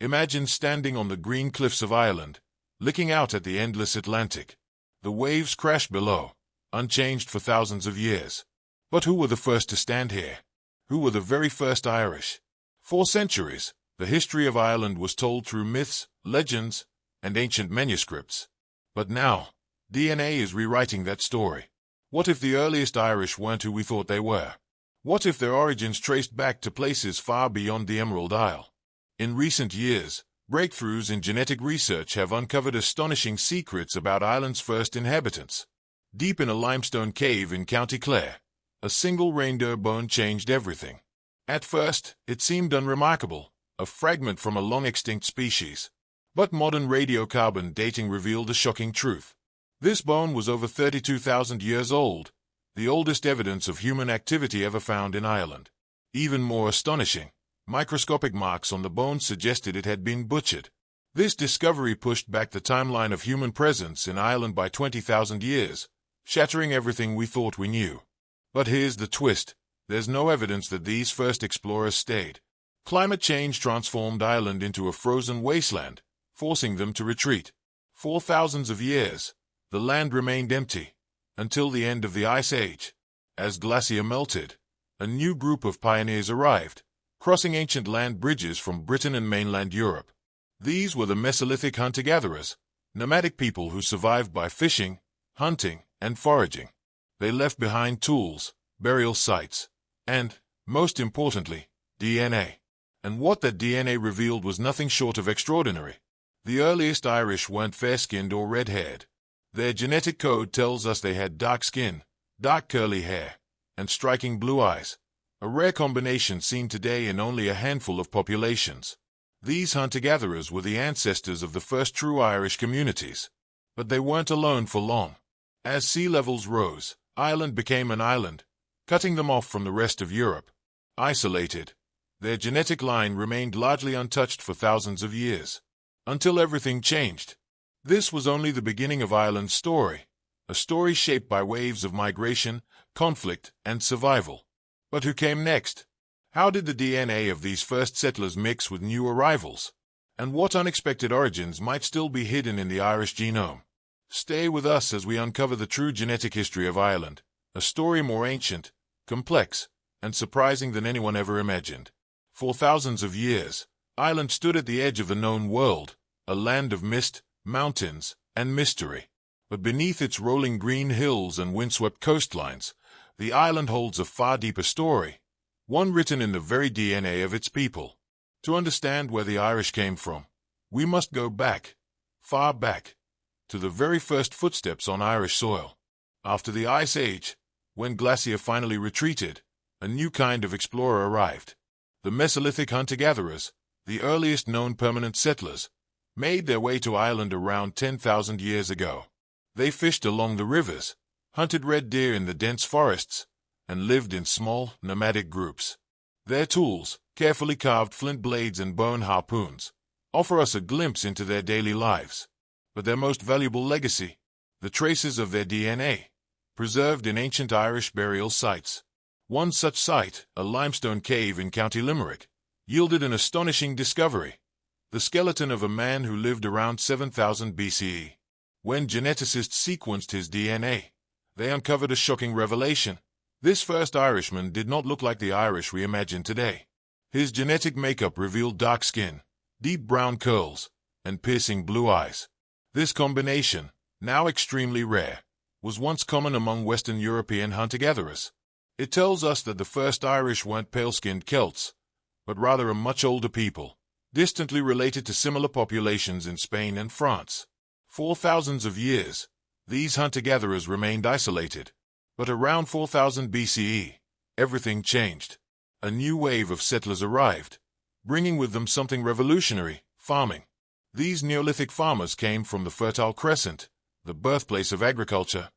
Imagine standing on the green cliffs of Ireland, looking out at the endless Atlantic. The waves crash below, unchanged for thousands of years. But who were the first to stand here? Who were the very first Irish? For centuries, the history of Ireland was told through myths, legends, and ancient manuscripts. But now, DNA is rewriting that story. What if the earliest Irish weren't who we thought they were? What if their origins traced back to places far beyond the Emerald Isle? In recent years, breakthroughs in genetic research have uncovered astonishing secrets about Ireland's first inhabitants. Deep in a limestone cave in County Clare, a single reindeer bone changed everything. At first, it seemed unremarkable, a fragment from a long-extinct species. But modern radiocarbon dating revealed a shocking truth. This bone was over 32,000 years old, the oldest evidence of human activity ever found in Ireland. Even more astonishing, microscopic marks on the bone suggested it had been butchered. This discovery pushed back the timeline of human presence in Ireland by 20,000 years, shattering everything we thought we knew. But here's the twist. There's no evidence that these first explorers stayed. Climate change transformed Ireland into a frozen wasteland, forcing them to retreat. For thousands of years, the land remained empty, until the end of the Ice Age. As glacier melted, a new group of pioneers arrived, crossing ancient land bridges from Britain and mainland Europe. These were the Mesolithic hunter-gatherers, nomadic people who survived by fishing, hunting, and foraging. They left behind tools, burial sites, and, most importantly, DNA. And what that DNA revealed was nothing short of extraordinary. The earliest Irish weren't fair-skinned or red-haired. Their genetic code tells us they had dark skin, dark curly hair, and striking blue eyes, a rare combination seen today in only a handful of populations. These hunter-gatherers were the ancestors of the first true Irish communities. But they weren't alone for long. As sea levels rose, Ireland became an island, cutting them off from the rest of Europe. Isolated, their genetic line remained largely untouched for thousands of years, until everything changed. This was only the beginning of Ireland's story, a story shaped by waves of migration, conflict, and survival. But who came next? How did the DNA of these first settlers mix with new arrivals? And what unexpected origins might still be hidden in the Irish genome? Stay with us as we uncover the true genetic history of Ireland, a story more ancient, complex, and surprising than anyone ever imagined. For thousands of years, Ireland stood at the edge of the known world, a land of mist, mountains, and mystery. But beneath its rolling green hills and windswept coastlines, the island holds a far deeper story, one written in the very DNA of its people. To understand where the Irish came from, we must go back, far back, to the very first footsteps on Irish soil. After the Ice Age, when glacier finally retreated, a new kind of explorer arrived. The Mesolithic hunter-gatherers, the earliest known permanent settlers, made their way to Ireland around 10,000 years ago. They fished along the rivers, hunted red deer in the dense forests, and lived in small, nomadic groups. Their tools, carefully carved flint blades and bone harpoons, offer us a glimpse into their daily lives. But their most valuable legacy, the traces of their DNA, preserved in ancient Irish burial sites. One such site, a limestone cave in County Limerick, yielded an astonishing discovery: the skeleton of a man who lived around 7000 BCE. When geneticists sequenced his DNA, they uncovered a shocking revelation. This first Irishman did not look like the Irish we imagine today. His genetic makeup revealed dark skin, deep brown curls, and piercing blue eyes. This combination, now extremely rare, was once common among Western European hunter-gatherers. It tells us that the first Irish weren't pale-skinned Celts, but rather a much older people, distantly related to similar populations in Spain and France. For thousands of years, these hunter-gatherers remained isolated. But around 4000 BCE, everything changed. A new wave of settlers arrived, bringing with them something revolutionary: farming. These Neolithic farmers came from the Fertile Crescent, the birthplace of agriculture,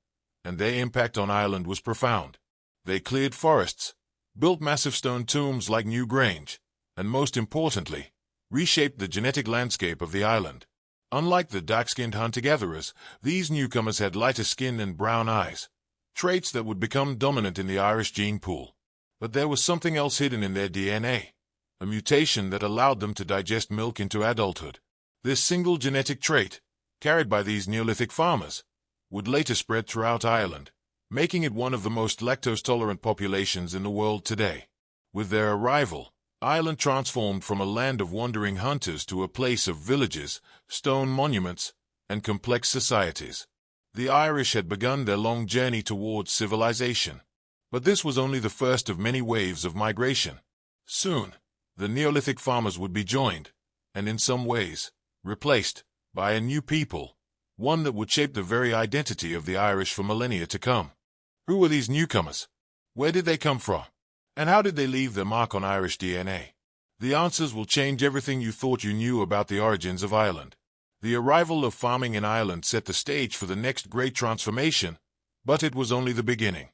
and their impact on Ireland was profound. They cleared forests, built massive stone tombs like Newgrange, and most importantly, reshaped the genetic landscape of the island. Unlike the dark-skinned hunter-gatherers, these newcomers had lighter skin and brown eyes, traits that would become dominant in the Irish gene pool. But there was something else hidden in their DNA: a mutation that allowed them to digest milk into adulthood. This single genetic trait, carried by these Neolithic farmers, would later spread throughout Ireland, making it one of the most lactose-tolerant populations in the world today. With their arrival, Ireland transformed from a land of wandering hunters to a place of villages, stone monuments, and complex societies. The Irish had begun their long journey towards civilization. But this was only the first of many waves of migration. Soon, the Neolithic farmers would be joined, and in some ways, replaced, by a new people, one that would shape the very identity of the Irish for millennia to come. Who were these newcomers? Where did they come from? And how did they leave their mark on Irish DNA? The answers will change everything you thought you knew about the origins of Ireland. The arrival of farming in Ireland set the stage for the next great transformation, but it was only the beginning.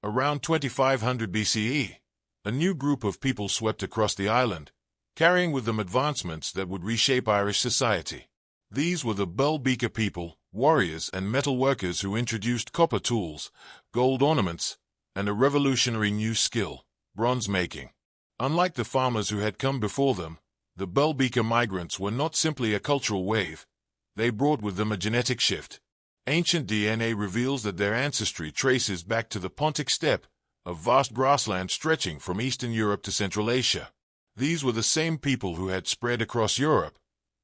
Around 2500 BCE, a new group of people swept across the island, carrying with them advancements that would reshape Irish society. These were the Bell-Beaker people, warriors and metal workers who introduced copper tools, gold ornaments, and a revolutionary new skill, bronze making. Unlike the farmers who had come before them, the Bell-Beaker migrants were not simply a cultural wave. They brought with them a genetic shift. Ancient DNA reveals that their ancestry traces back to the Pontic steppe, a vast grassland stretching from Eastern Europe to Central Asia. These were the same people who had spread across Europe,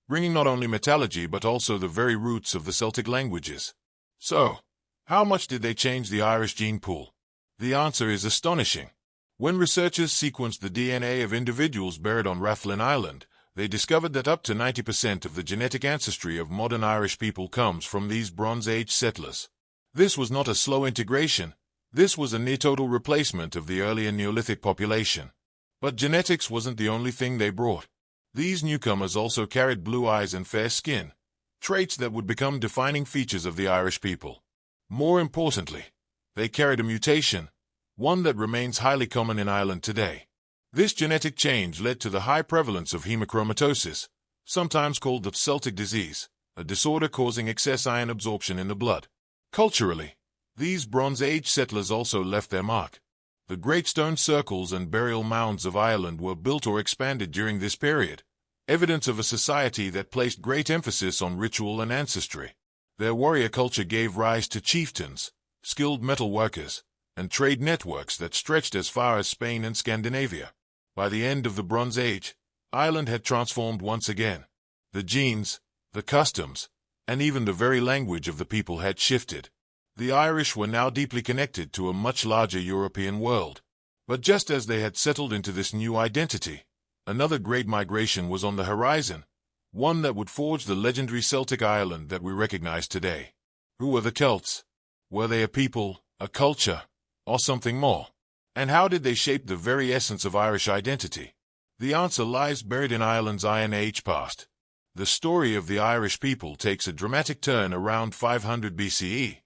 bringing not only metallurgy but also the very roots of the Celtic languages. So, how much did they change the Irish gene pool? The answer is astonishing. When researchers sequenced the DNA of individuals buried on Rathlin Island, they discovered that up to 90% of the genetic ancestry of modern Irish people comes from these Bronze Age settlers. This was not a slow integration. This was a near-total replacement of the earlier Neolithic population. But genetics wasn't the only thing they brought. These newcomers also carried blue eyes and fair skin, traits that would become defining features of the Irish people. More importantly, they carried a mutation, one that remains highly common in Ireland today. This genetic change led to the high prevalence of hemochromatosis, sometimes called the Celtic disease, a disorder causing excess iron absorption in the blood. Culturally, these Bronze Age settlers also left their mark. The great stone circles and burial mounds of Ireland were built or expanded during this period, evidence of a society that placed great emphasis on ritual and ancestry. Their warrior culture gave rise to chieftains, skilled metal workers, and trade networks that stretched as far as Spain and Scandinavia. By the end of the Bronze Age, Ireland had transformed once again. The genes, the customs, and even the very language of the people had shifted. The Irish were now deeply connected to a much larger European world. But just as they had settled into this new identity, another great migration was on the horizon, one that would forge the legendary Celtic Ireland that we recognize today. Who were the Celts? Were they a people, a culture, or something more? And how did they shape the very essence of Irish identity? The answer lies buried in Ireland's Iron Age past. The story of the Irish people takes a dramatic turn around 500 BCE,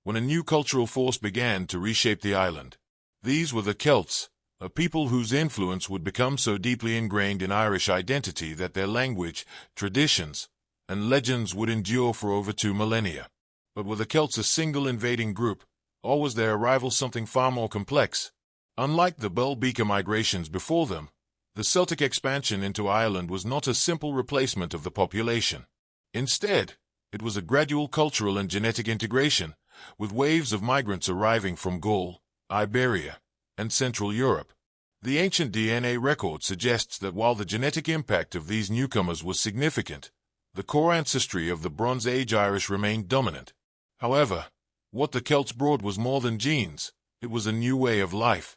when a new cultural force began to reshape the island. These were the Celts, a people whose influence would become so deeply ingrained in Irish identity that their language, traditions, and legends would endure for over 2 millennia. But were the Celts a single invading group, or was their arrival something far more complex? Unlike the Bell-Beaker migrations before them, the Celtic expansion into Ireland was not a simple replacement of the population. Instead, it was a gradual cultural and genetic integration, with waves of migrants arriving from Gaul, Iberia, and Central Europe. The ancient DNA record suggests that while the genetic impact of these newcomers was significant, the core ancestry of the Bronze Age Irish remained dominant. However, what the Celts brought was more than genes. It was a new way of life.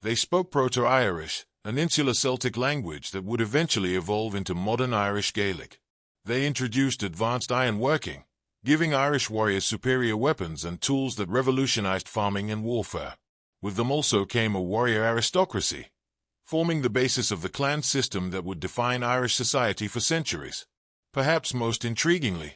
They spoke Proto-Irish, an insular Celtic language that would eventually evolve into modern Irish Gaelic. They introduced advanced ironworking, giving Irish warriors superior weapons and tools that revolutionized farming and warfare. With them also came a warrior aristocracy, forming the basis of the clan system that would define Irish society for centuries. Perhaps most intriguingly,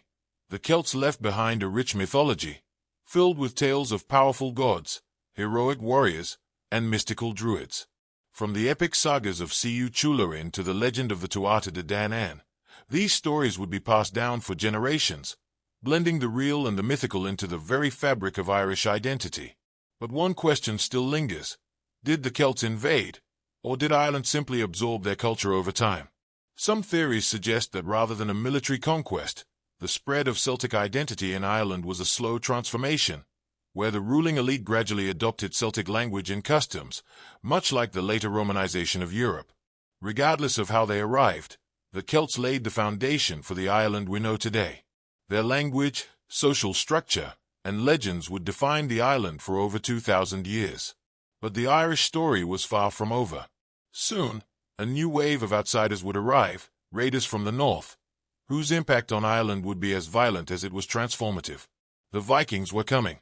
the Celts left behind a rich mythology, filled with tales of powerful gods, heroic warriors, and mystical druids. From the epic sagas of Siu Chulainn to the legend of the Tuatha De Danann, these stories would be passed down for generations, blending the real and the mythical into the very fabric of Irish identity. But one question still lingers. Did the Celts invade, Or did Ireland simply absorb their culture over time? Some theories suggest that rather than a military conquest, the spread of Celtic identity in Ireland was a slow transformation, where the ruling elite gradually adopted Celtic language and customs, much like the later Romanization of Europe. Regardless of how they arrived, the Celts laid the foundation for the Ireland we know today. Their language, social structure, and legends would define the island for over 2,000 years. But the Irish story was far from over. Soon, a new wave of outsiders would arrive, raiders from the north, whose impact on Ireland would be as violent as it was transformative. The Vikings were coming.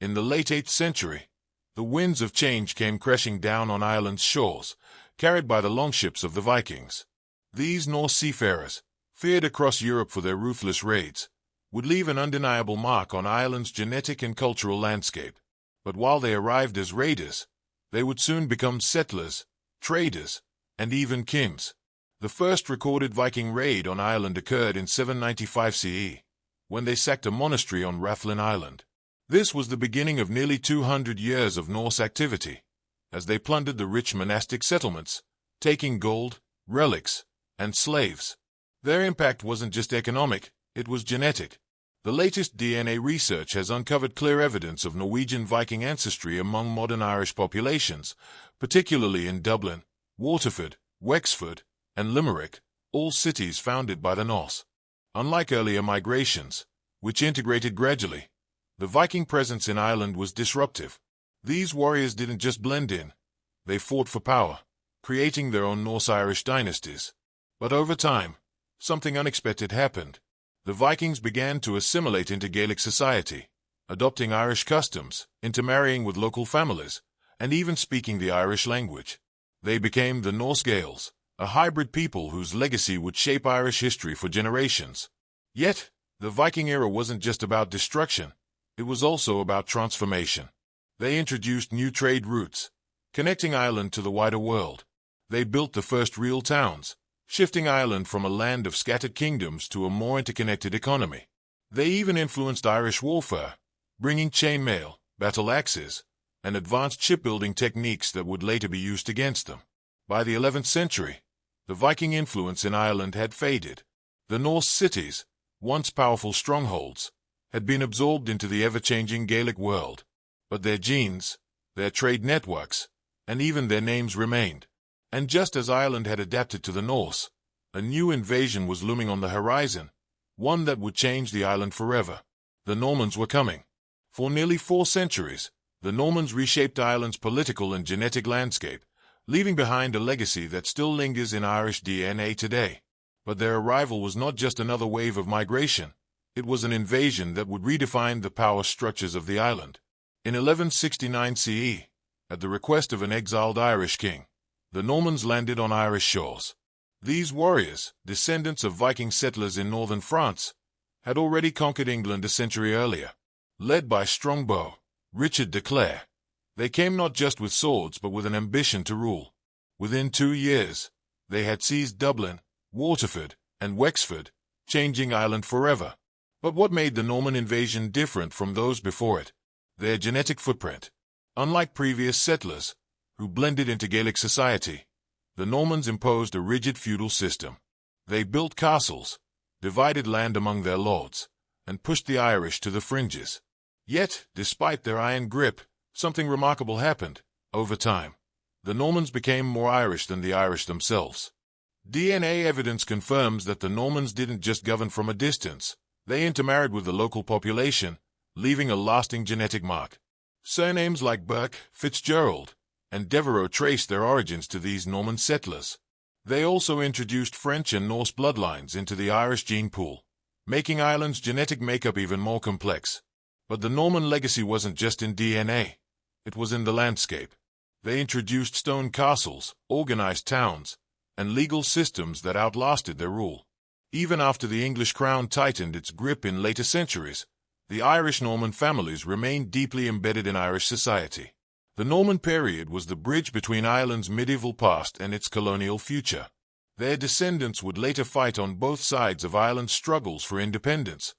In the late 8th century, the winds of change came crashing down on Ireland's shores, carried by the longships of the Vikings. These Norse seafarers, feared across Europe for their ruthless raids, would leave an undeniable mark on Ireland's genetic and cultural landscape. But while they arrived as raiders, they would soon become settlers, traders, and even kings. The first recorded Viking raid on Ireland occurred in 795 CE, when they sacked a monastery on Rathlin Island. This was the beginning of nearly 200 years of Norse activity, as they plundered the rich monastic settlements, taking gold, relics, and slaves. Their impact wasn't just economic, it was genetic. The latest DNA research has uncovered clear evidence of Norwegian Viking ancestry among modern Irish populations, particularly in Dublin, Waterford, Wexford, and Limerick, all cities founded by the Norse. Unlike earlier migrations, which integrated gradually, the Viking presence in Ireland was disruptive. These warriors didn't just blend in, they fought for power, creating their own Norse-Irish dynasties. But over time, something unexpected happened. The Vikings began to assimilate into Gaelic society, adopting Irish customs, intermarrying with local families, and even speaking the Irish language. They became the Norse Gaels, a hybrid people whose legacy would shape Irish history for generations. Yet, the Viking era wasn't just about destruction, it was also about transformation. They introduced new trade routes, connecting Ireland to the wider world. They built the first real towns, shifting Ireland from a land of scattered kingdoms to a more interconnected economy. They even influenced Irish warfare, bringing chainmail, battle axes, and advanced shipbuilding techniques that would later be used against them. By the 11th century, the Viking influence in Ireland had faded. The Norse cities, once powerful strongholds, had been absorbed into the ever-changing Gaelic world. But their genes, their trade networks, and even their names remained. And just as Ireland had adapted to the Norse, a new invasion was looming on the horizon, one that would change the island forever. The Normans were coming. For nearly 4 centuries, the Normans reshaped Ireland's political and genetic landscape, leaving behind a legacy that still lingers in Irish DNA today. But their arrival was not just another wave of migration. It was an invasion that would redefine the power structures of the island. In 1169 CE, at the request of an exiled Irish king, the Normans landed on Irish shores. These warriors, descendants of Viking settlers in northern France, had already conquered England a century earlier. Led by Strongbow, Richard de Clare, they came not just with swords but with an ambition to rule. Within 2 years, they had seized Dublin, Waterford, and Wexford, changing Ireland forever. But what made the Norman invasion different from those before it? Their genetic footprint. Unlike previous settlers, who blended into Gaelic society, the Normans imposed a rigid feudal system. They built castles, divided land among their lords, and pushed the Irish to the fringes. Yet, despite their iron grip, something remarkable happened. Over time, the Normans became more Irish than the Irish themselves. DNA evidence confirms that the Normans didn't just govern from a distance. They intermarried with the local population, leaving a lasting genetic mark. Surnames like Burke, Fitzgerald, and Devereux trace their origins to these Norman settlers. They also introduced French and Norse bloodlines into the Irish gene pool, making Ireland's genetic makeup even more complex. But the Norman legacy wasn't just in DNA, it was in the landscape. They introduced stone castles, organized towns, and legal systems that outlasted their rule. Even after the English crown tightened its grip in later centuries, the Irish Norman families remained deeply embedded in Irish society. The Norman period was the bridge between Ireland's medieval past and its colonial future. Their descendants would later fight on both sides of Ireland's struggles for independence,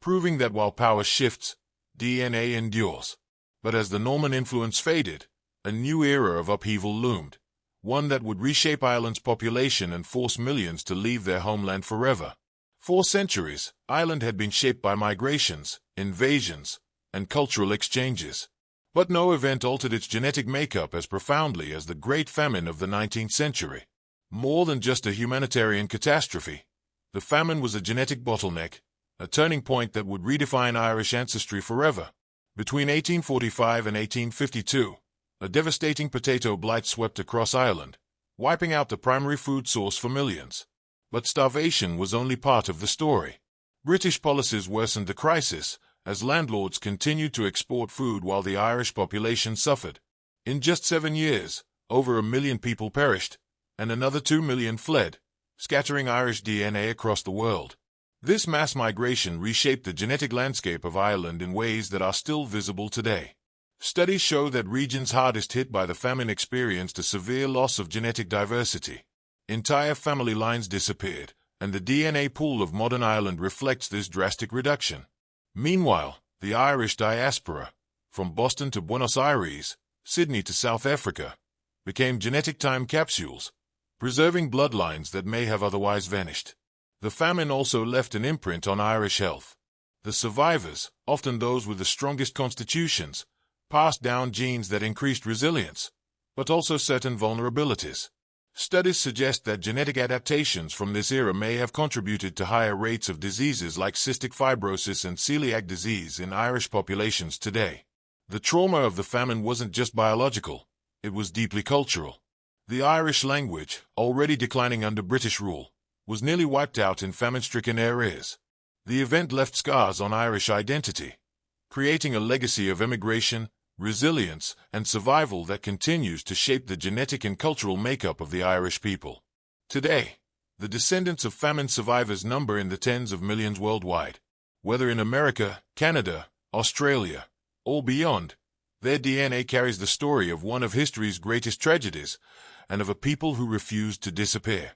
proving that while power shifts, DNA endures. But as the Norman influence faded, a new era of upheaval loomed, one that would reshape Ireland's population and force millions to leave their homeland forever. For centuries, Ireland had been shaped by migrations, invasions, and cultural exchanges. But no event altered its genetic makeup as profoundly as the Great Famine of the 19th century. More than just a humanitarian catastrophe, the famine was a genetic bottleneck, a turning point that would redefine Irish ancestry forever. Between 1845 and 1852, a devastating potato blight swept across Ireland, wiping out the primary food source for millions. But starvation was only part of the story. British policies worsened the crisis, as landlords continued to export food while the Irish population suffered. In just 7 years, over 1 million people perished, and another 2 million fled, scattering Irish DNA across the world. This mass migration reshaped the genetic landscape of Ireland in ways that are still visible today. Studies show that regions hardest hit by the famine experienced a severe loss of genetic diversity. Entire family lines disappeared, and the DNA pool of modern Ireland reflects this drastic reduction. Meanwhile, the Irish diaspora, from Boston to Buenos Aires, Sydney to South Africa, became genetic time capsules, preserving bloodlines that may have otherwise vanished. The famine also left an imprint on Irish health. The survivors, often those with the strongest constitutions, passed down genes that increased resilience, but also certain vulnerabilities. Studies suggest that genetic adaptations from this era may have contributed to higher rates of diseases like cystic fibrosis and celiac disease in Irish populations today. The trauma of the famine wasn't just biological, it was deeply cultural. The Irish language, already declining under British rule, was nearly wiped out in famine-stricken areas. The event left scars on Irish identity, creating a legacy of immigration, resilience, and survival that continues to shape the genetic and cultural makeup of the Irish people. Today, the descendants of famine survivors number in the tens of millions worldwide. Whether in America, Canada, Australia, or beyond, their DNA carries the story of one of history's greatest tragedies and of a people who refused to disappear.